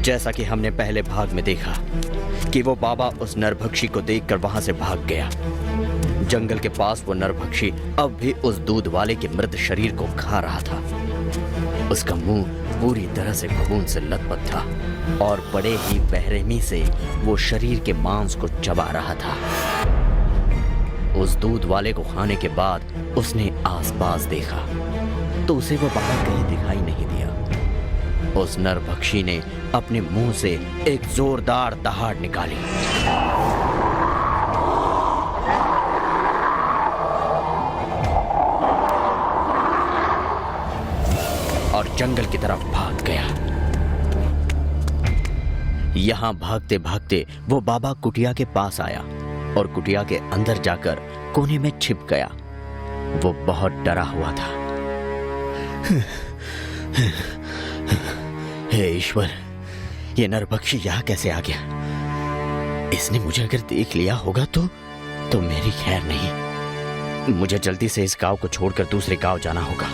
जैसा कि हमने पहले भाग में देखा कि वो बाबा उस नरभक्षी को देखकर वहां से भाग गया। जंगल के पास वो नरभक्षी अब भी उस दूध वाले के मृत शरीर को खा रहा था। उसका मुंह पूरी तरह से खून से लथपथ था और बड़े ही बेरहमी से वो शरीर के मांस को चबा रहा था। उस दूध वाले को खाने के बाद उसने आसपास देखा तो उसे वो बाबा कहीं दिखाई नहीं दिया। उस नरभक्षी ने अपने मुंह से एक जोरदार दहाड़ निकाली और जंगल की तरफ भाग गया। यहां भागते भागते वो बाबा कुटिया के पास आया और कुटिया के अंदर जाकर कोने में छिप गया। वो बहुत डरा हुआ था। हे ईश्वर, ये नरभक्षी यहाँ कैसे आ गया? इसने मुझे अगर देख लिया होगा तो मेरी खैर नहीं। मुझे जल्दी से इस गांव को छोड़कर दूसरे गांव जाना होगा,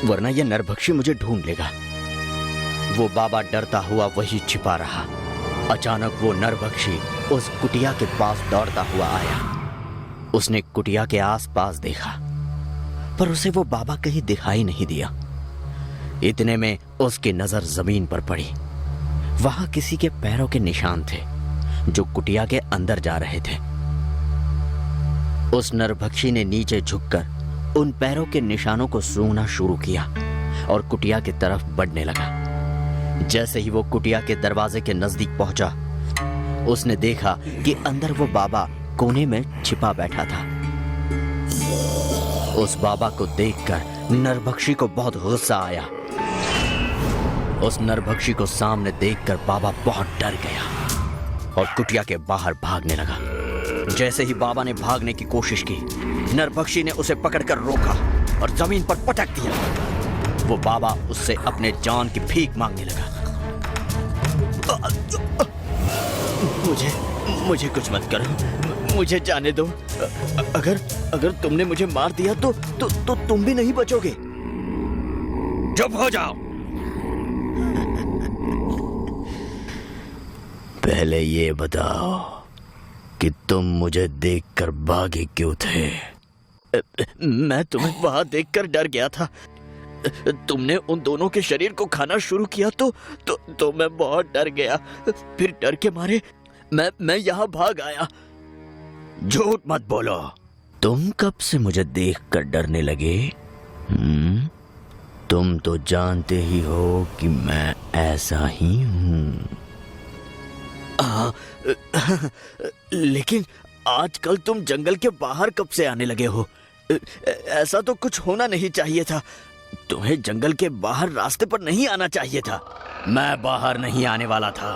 वरना यह नरभक्षी मुझे ढूंढ लेगा। वो बाबा डरता हुआ वही छिपा रहा। अचानक वो नरभक्षी उस कुटिया के पास दौड़ता हुआ आया। उसने कुटिया के आसपास देखा पर उसे वो बाबा कहीं दिखाई नहीं दिया। इतने में उसकी नजर जमीन पर पड़ी। वहां किसी के पैरों के निशान थे जो कुटिया के अंदर जा रहे थे। उस नरभक्षी ने नीचे झुककर उन पैरों के निशानों को सूंघना शुरू किया और कुटिया की तरफ बढ़ने लगा। जैसे ही वो कुटिया के दरवाजे के नजदीक पहुंचा, उसने देखा कि अंदर वो बाबा कोने में छिपा बैठा था। उस बाबा को देखकर नरभक्षी को बहुत गुस्सा आया। उस नरभक्षी को सामने देखकर बाबा बहुत डर गया और कुटिया के बाहर भागने लगा। जैसे ही बाबा ने भागने की कोशिश की, नरभक्षी ने उसे पकड़कर रोका और जमीन पर पटक दिया। वो बाबा उससे अपने जान की भीख मांगने लगा। मुझे कुछ मत करो, मुझे जाने दो। अगर तुमने मुझे मार दिया तो तुम भी नहीं बचोगे। चुप हो जाओ। पहले ये बताओ कि तुम मुझे देखकर भागे क्यों थे? मैं तुम्हें वहां देखकर डर गया था। तुमने उन दोनों के शरीर को खाना शुरू किया तो मैं बहुत डर गया। फिर डर के मारे मैं यहाँ भाग आया। झूठ मत बोलो। तुम कब से मुझे देखकर डरने लगे? तुम तो जानते ही हो कि मैं ऐसा ही हूँ। लेकिन आजकल तुम जंगल के बाहर कब से आने लगे हो? ऐसा तो कुछ होना नहीं चाहिए था। तुम्हें जंगल के बाहर रास्ते पर नहीं आना चाहिए था। मैं बाहर नहीं आने वाला था,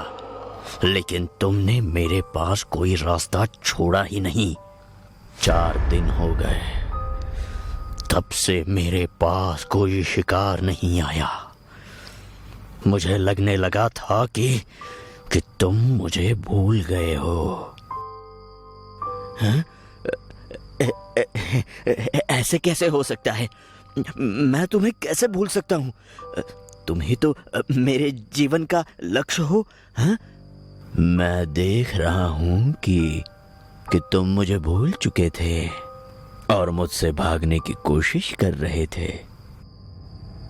लेकिन तुमने मेरे पास कोई रास्ता छोड़ा ही नहीं। 4 दिन हो गए, तब से मेरे पास कोई शिकार नहीं आया। मुझे लगने लगा था कि तुम मुझे भूल गए हो। ऐसे कैसे हो सकता है? मैं तुम्हें कैसे भूल सकता हूँ? तुम ही तो मेरे जीवन का लक्ष्य हो। हाँ? मैं देख रहा हूँ कि तुम मुझे भूल चुके थे और मुझसे भागने की कोशिश कर रहे थे।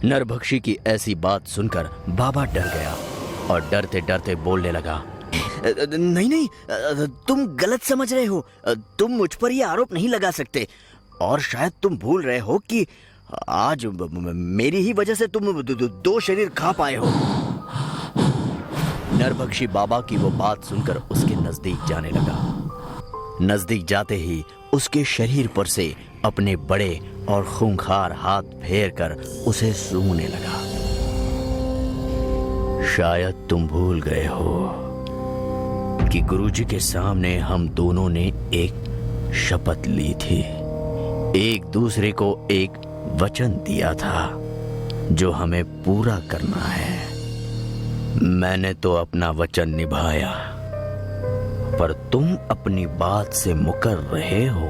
नरभक्षी की ऐसी बात सुनकर बाबा डर गया और डरते डरते बोलने लगा। नहीं, तुम गलत समझ रहे हो। तुम मुझ पर यह आरोप नहीं लगा सकते और शायद तुम भूल रहे हो कि आज मेरी ही वजह से तुम 2 शरीर खा पाए हो। नरभक्षी बाबा की वो बात सुनकर उसके नजदीक जाने लगा। नजदीक जाते ही उसके शरीर पर से अपने बड़े और खूंखार हाथ फेरकर उसे सूंघने लगा। शायद तुम भूल गए हो कि गुरुजी के सामने हम दोनों ने एक शपथ ली थी। एक दूसरे को एक वचन दिया था जो हमें पूरा करना है। मैंने तो अपना वचन निभाया, पर तुम अपनी बात से मुकर रहे हो।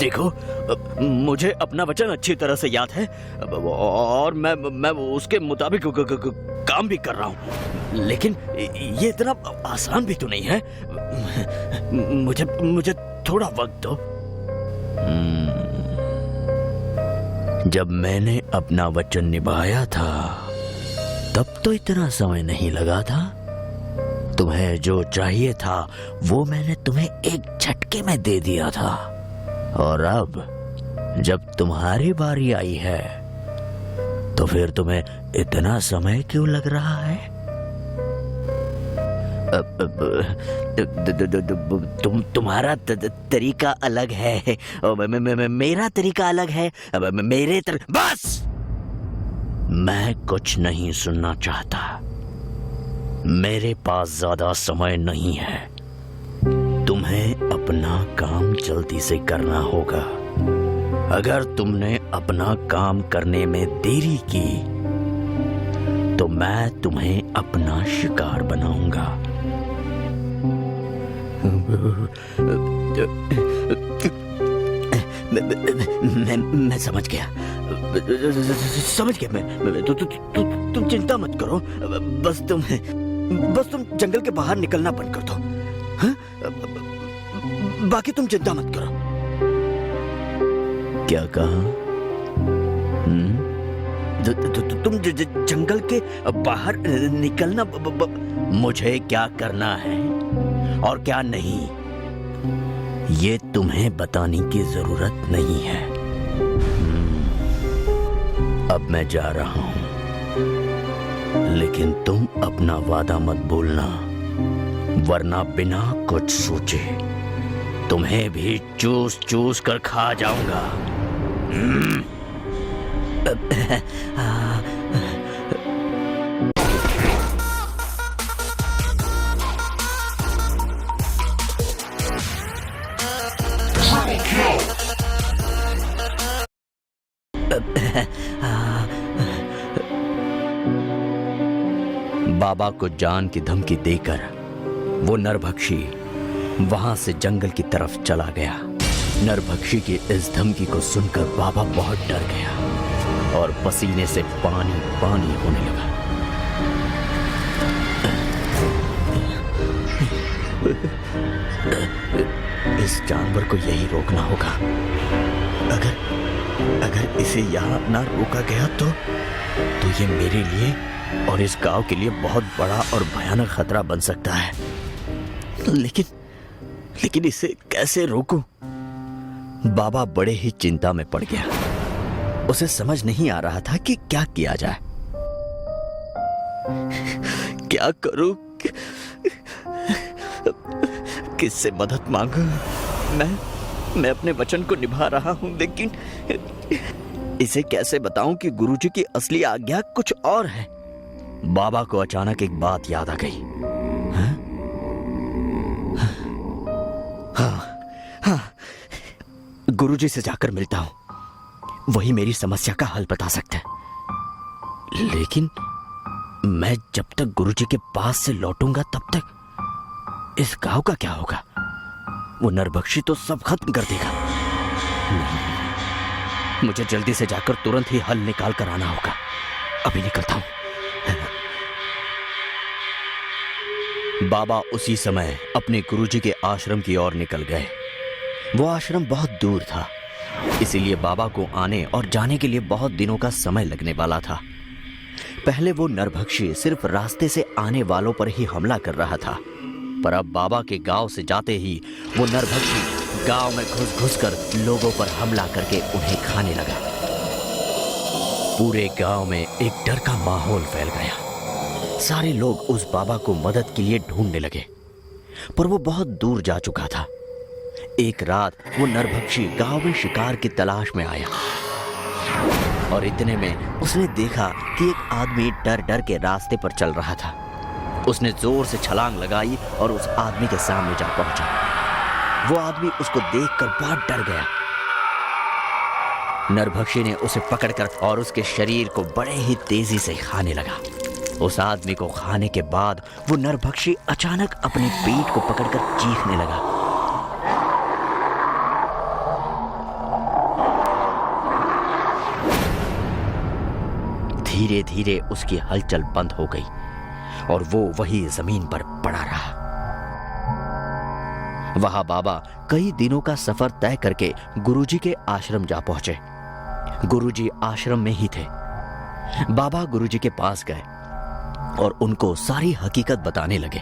देखो, मुझे अपना वचन अच्छी तरह से याद है और मैं उसके मुताबिक काम भी कर रहा हूँ, लेकिन ये इतना आसान भी तो नहीं है। मुझे थोड़ा वक्त दो। जब मैंने अपना वचन निभाया था तब तो इतना समय नहीं लगा था। तुम्हें जो चाहिए था वो मैंने तुम्हें एक झटके में दे दिया था, और अब जब तुम्हारी बारी आई है तो फिर तुम्हें इतना समय क्यों लग रहा है? तुम्हारा तरीका अलग है, मेरा तरीका अलग है। बस, मैं कुछ नहीं सुनना चाहता। मेरे पास ज्यादा समय नहीं है। तुम्हें अपना काम जल्दी से करना होगा। अगर तुमने अपना काम करने में देरी की तो मैं तुम्हें अपना शिकार बनाऊंगा। मैं समझ गया। तुम चिंता मत करो। बस तुम जंगल के बाहर निकलना बंद कर दो। हाँ? बाकी तुम चिंता मत करो। क्या कहा? तुम जंगल के बाहर निकलना मुझे क्या करना है और क्या नहीं, ये तुम्हें बताने की जरूरत नहीं है। अब मैं जा रहा हूं, लेकिन तुम अपना वादा मत भूलना, वरना बिना कुछ सोचे तुम्हें भी चूस चूस कर खा जाऊंगा। बाबा को जान की धमकी देकर वो नरभक्षी वहां से जंगल की तरफ चला गया। नरभक्षी की इस धमकी को सुनकर बाबा बहुत डर गया और पसीने से पानी पानी होने लगा। इस जानवर को यही रोकना होगा। अगर इसे यहाँ ना रोका गया तो ये मेरे लिए और इस गांव के लिए बहुत बड़ा और भयानक खतरा बन सकता है। लेकिन इसे कैसे रोकूं? बाबा बड़े ही चिंता में पड़ गया। उसे समझ नहीं आ रहा था कि क्या किया जाए। क्या करूं? किससे मदद मांगूं? मैं अपने वचन को निभा रहा हूं, लेकिन इसे कैसे बताऊं कि गुरुजी की असली आज्ञा कुछ और है। बाबा को अचानक एक बात याद आ गई। हाँ, गुरुजी से जाकर मिलता हूं, वही मेरी समस्या का हल बता सकते हैं। लेकिन मैं जब तक गुरुजी के पास से लौटूंगा तब तक इस गांव का क्या होगा? वो नरभक्षी तो सब खत्म कर देगा। मुझे जल्दी से जाकर तुरंत ही हल निकाल कर आना होगा। अभी निकलता हूं। बाबा उसी समय अपने गुरुजी के आश्रम की ओर निकल गए। वो आश्रम बहुत दूर था, इसीलिए बाबा को आने और जाने के लिए बहुत दिनों का समय लगने वाला था। पहले वो नरभक्षी सिर्फ रास्ते से आने वालों पर ही हमला कर रहा था, पर अब बाबा के गांव से जाते ही वो नरभक्षी गांव में घुस घुस कर लोगों पर हमला करके उन्हें खाने लगा। पूरे गांव में एक डर का माहौल फैल गया। सारे लोग उस बाबा को मदद के लिए ढूंढने लगे, पर वो बहुत दूर जा चुका था। एक रात वो नरभक्षी गांव में शिकार की तलाश में आया और इतने में उसने देखा कि एक आदमी डर डर के रास्ते पर चल रहा था। उसने जोर से छलांग लगाई और उस आदमी के सामने जा पहुंचा। वो आदमी उसको देखकर बहुत डर गया। नरभक्षी ने उसे पकड़कर और उसके शरीर को बड़े ही तेजी से खाने लगा। उस आदमी को खाने के बाद वो नरभक्षी अचानक अपने पेट को पकड़कर चीखने लगा। धीरे धीरे उसकी हलचल बंद हो गई और वो वही जमीन पर पड़ा रहा। वहां बाबा कई दिनों का सफर तय करके गुरुजी के आश्रम जा पहुंचे। गुरुजी आश्रम में ही थे। बाबा गुरुजी के पास गए और उनको सारी हकीकत बताने लगे।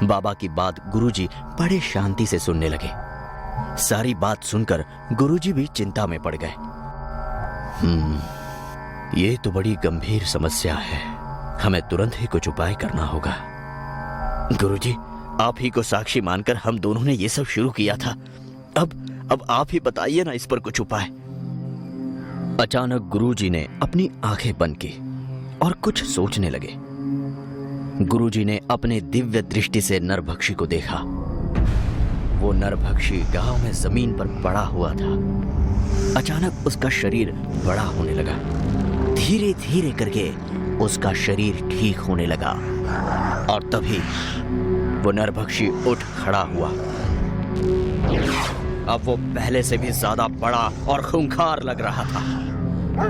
बाबा की बात गुरुजी बड़े शांति से सुनने लगे। सारी बात सुनकर गुरुजी भी चिंता में पड़ गए। ये तो बड़ी गंभीर समस्या है, हमें तुरंत ही कुछ उपाय करना होगा। गुरुजी, आप ही को साक्षी मानकर हम दोनों ने ये सब शुरू किया था। अब आप ही बताइए ना इस पर कुछ उपाय। अचानक गुरुजी ने अपनी आंखें बंद की और कुछ सोचने लगे। गुरुजी ने अपने दिव्य दृष्टि से नरभक्षी को देखा। वो नरभक्षी गांव में जमीन पर पड़ा हुआ था। अचानक उसका शरीर बड़ा होने लगा। धीरे धीरे करके उसका शरीर ठीक होने लगा और तभी वो नरभक्षी उठ खड़ा हुआ। अब वो पहले से भी ज्यादा बड़ा और खूंखार लग रहा था।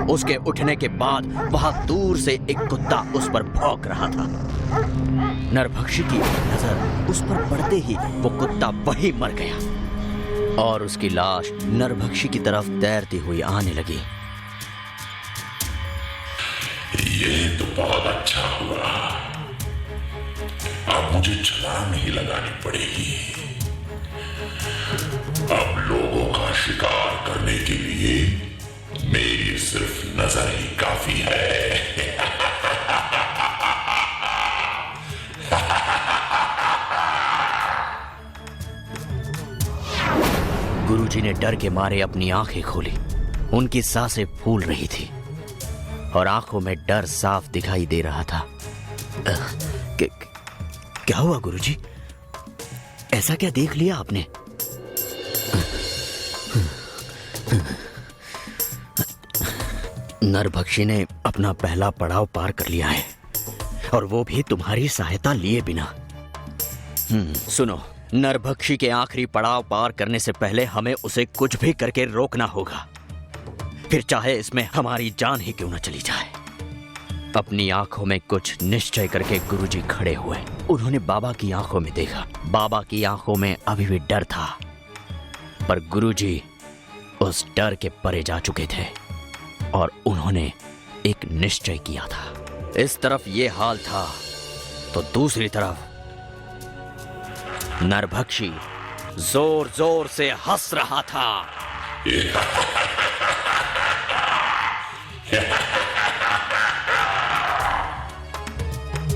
उसके उठने के बाद वहां दूर से एक कुत्ता उस पर भौंक रहा था। नरभक्षी की नजर उस पर पड़ते ही वो कुत्ता वहीं मर गया और उसकी लाश नरभक्षी की तरफ तैरती हुई आने लगी। ये तो बहुत अच्छा हुआ। अब मुझे छलांग नहीं लगानी पड़ेगी। अब लोगों का शिकार करने के लिए मेरी सिर्फ नजर ही काफी है। गुरुजी ने डर के मारे अपनी आंखें खोली। उनकी सांसें फूल रही थी और आंखों में डर साफ दिखाई दे रहा था। क्या हुआ गुरुजी? ऐसा क्या देख लिया आपने? नरभक्षी ने अपना पहला पड़ाव पार कर लिया है और वो भी तुम्हारी सहायता लिए बिना। सुनो, नरभक्षी के आखिरी पड़ाव पार करने से पहले हमें उसे कुछ भी करके रोकना होगा, फिर चाहे इसमें हमारी जान ही क्यों न चली जाए। अपनी आंखों में कुछ निश्चय करके गुरुजी खड़े हुए। उन्होंने बाबा की आंखों में देखा। बाबा की आंखों में अभी भी डर था, पर गुरुजी उस डर के परे जा चुके थे और उन्होंने एक निश्चय किया था। इस तरफ ये हाल था तो दूसरी तरफ नरभक्षी जोर जोर से हंस रहा था।